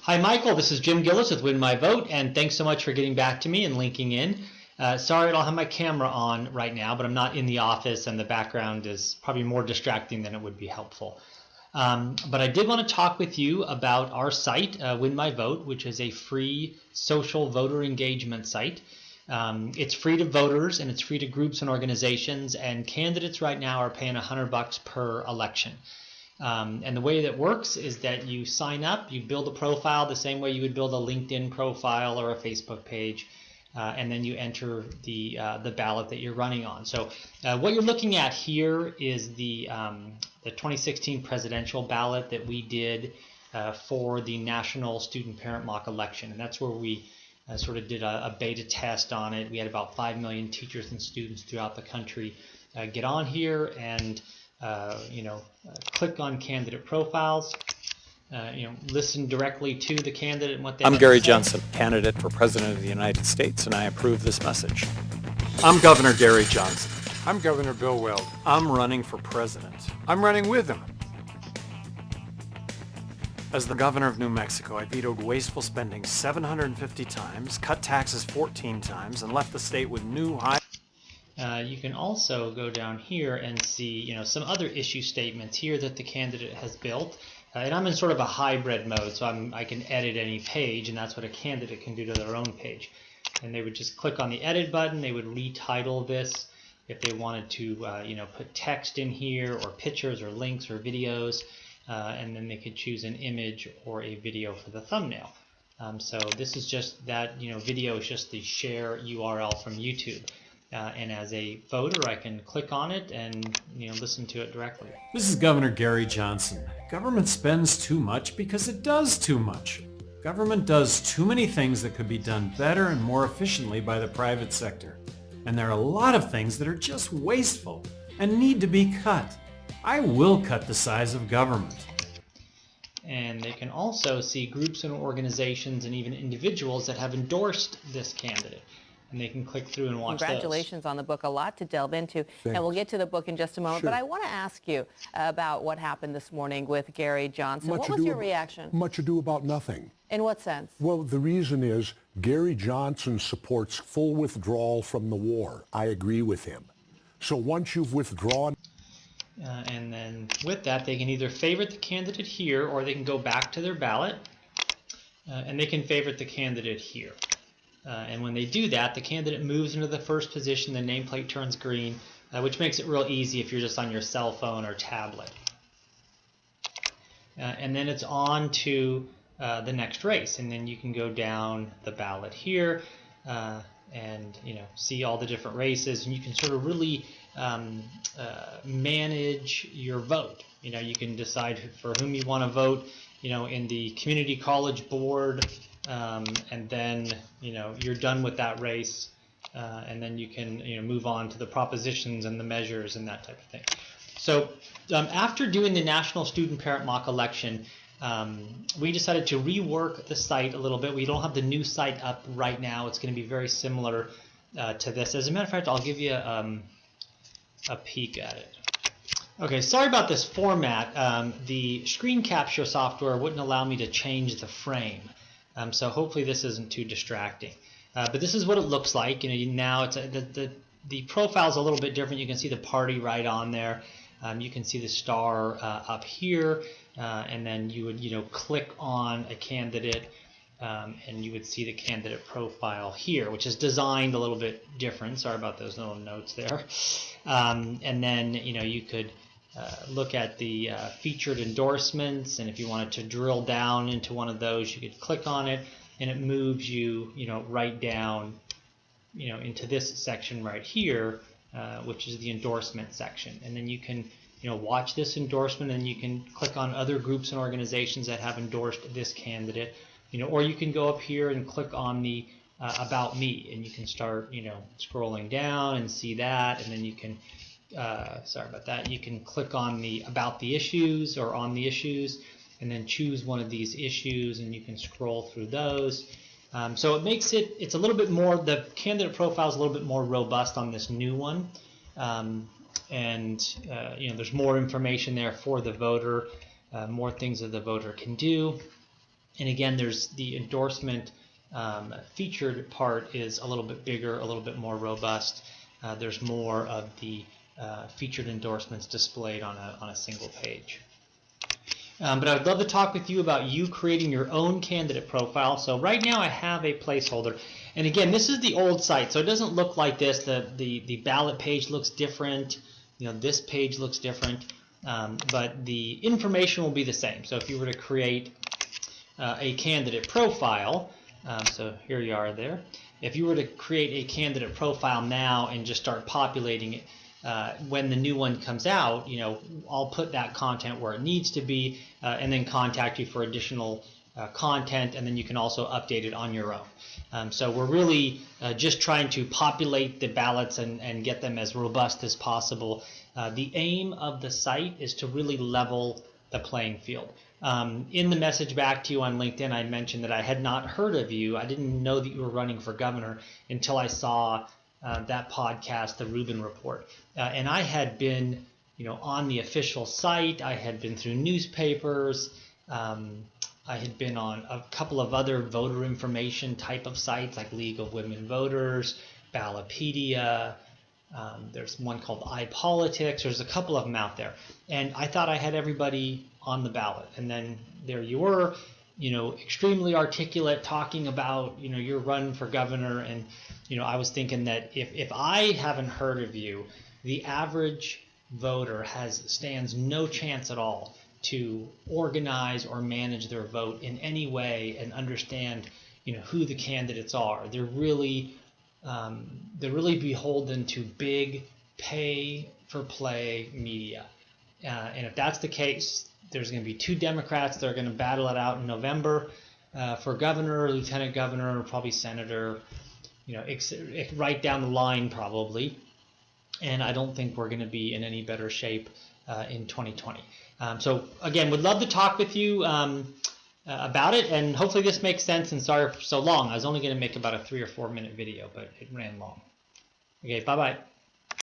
Hi, Michael. This is Jim Gillis with Win My Vote, and thanks so much for getting back to me and linking in. Sorry I don't have my camera on right now, but I'm not in the office, and the background is probably more distracting than it would be helpful. But I did want to talk with you about our site, Win My Vote, which is a free social voter engagement site. It's free to voters, and it's free to groups and organizations, and candidates right now are paying $100 per election. And the way that works is that you sign up, you build a profile the same way you would build a LinkedIn profile or a Facebook page, and then you enter the ballot that you're running on. So what you're looking at here is the 2016 presidential ballot that we did for the national student parent mock election, and that's where we sort of did a beta test on it. We had about 5 million teachers and students throughout the country get on here and click on candidate profiles, listen directly to the candidate and what they have to say. I'm Gary Johnson, candidate for President of the United States, and I approve this message. I'm Governor Gary Johnson. I'm Governor Bill Weld. I'm running for president. I'm running with him. As the governor of New Mexico, I vetoed wasteful spending 750 times, cut taxes 14 times, and left the state with new high... You can also go down here and see, some other issue statements here that the candidate has built. And I'm in sort of a hybrid mode, so I can edit any page, and that's what a candidate can do to their own page. And they would just click on the edit button. They would retitle this if they wanted to, put text in here, or pictures, or links, or videos, and then they could choose an image or a video for the thumbnail. So this is just that, video is just the share URL from YouTube. And as a voter, I can click on it and listen to it directly. This is Governor Gary Johnson. Government spends too much because it does too much. Government does too many things that could be done better and more efficiently by the private sector. And there are a lot of things that are just wasteful and need to be cut. I will cut the size of government. And they can also see groups and organizations and even individuals that have endorsed this candidate. And they can click through and watch Congratulations on the book. A lot to delve into. Thanks. And we'll get to the book in just a moment. Sure. But I want to ask you about what happened this morning with Gary Johnson. What was your reaction? Much ado about nothing. In what sense? Well, the reason is Gary Johnson supports full withdrawal from the war. I agree with him. So once you've withdrawn... and then with that, they can either favorite the candidate here, or they can go back to their ballot, and they can favorite the candidate here. And when they do that, the candidate moves into the first position, the nameplate turns green, which makes it real easy if you're just on your cell phone or tablet. And then it's on to the next race, and then you can go down the ballot here and see all the different races, and you can sort of really manage your vote. You can decide for whom you want to vote, in the community college board. And then you're done with that race, and then you can move on to the propositions and the measures and that type of thing. So after doing the National Student Parent Mock Election, we decided to rework the site a little bit. We don't have the new site up right now. It's going to be very similar to this. As a matter of fact, I'll give you a peek at it. Okay, sorry about this format. The screen capture software wouldn't allow me to change the frame. So hopefully this isn't too distracting. But this is what it looks like. Now it's the profile's a little bit different. You can see the party right on there. You can see the star up here, and then you would click on a candidate, and you would see the candidate profile here, which is designed a little bit different. Sorry about those little notes there. And then you could look at the featured endorsements, and if you wanted to drill down into one of those, you could click on it, and it moves you, right down, into this section right here, which is the endorsement section. And then you can, watch this endorsement, and you can click on other groups and organizations that have endorsed this candidate, or you can go up here and click on the About Me, and you can start, scrolling down and see that, and then you can sorry about that. You can click on the About the Issues or On the Issues, and then choose one of these issues, and you can scroll through those. So it makes it's a little bit more, the candidate profile is a little bit more robust on this new one. There's more information there for the voter, more things that the voter can do. And again, there's the endorsement featured part is a little bit bigger, a little bit more robust. There's more of the featured endorsements displayed on a single page. But I would love to talk with you about you creating your own candidate profile. So right now I have a placeholder. And again, this is the old site, so it doesn't look like this. The ballot page looks different. This page looks different. But the information will be the same. So if you were to create a candidate profile, so here you are there. If you were to create a candidate profile now and just start populating it, when the new one comes out, I'll put that content where it needs to be, and then contact you for additional content, and then you can also update it on your own. So we're really just trying to populate the ballots and get them as robust as possible. The aim of the site is to really level the playing field. In the message back to you on LinkedIn, I mentioned that I had not heard of you. I didn't know that you were running for governor until I saw that podcast, the Rubin Report. And I had been, on the official site. I had been through newspapers. I had been on a couple of other voter information type of sites like League of Women Voters, Ballotpedia. There's one called iPolitics. There's a couple of them out there. And I thought I had everybody on the ballot. And then there you were, extremely articulate, talking about, your run for governor. And, I was thinking that if I haven't heard of you, the average voter stands no chance at all to organize or manage their vote in any way and understand, who the candidates are. They're really beholden to big pay-for-play media. And if that's the case, there's going to be two Democrats that are going to battle it out in November for governor, lieutenant governor, probably senator, right down the line probably. And I don't think we're going to be in any better shape in 2020. So again, would love to talk with you about it, and hopefully this makes sense. And sorry for so long. I was only going to make about a 3 or 4 minute video, but it ran long. Okay, bye-bye.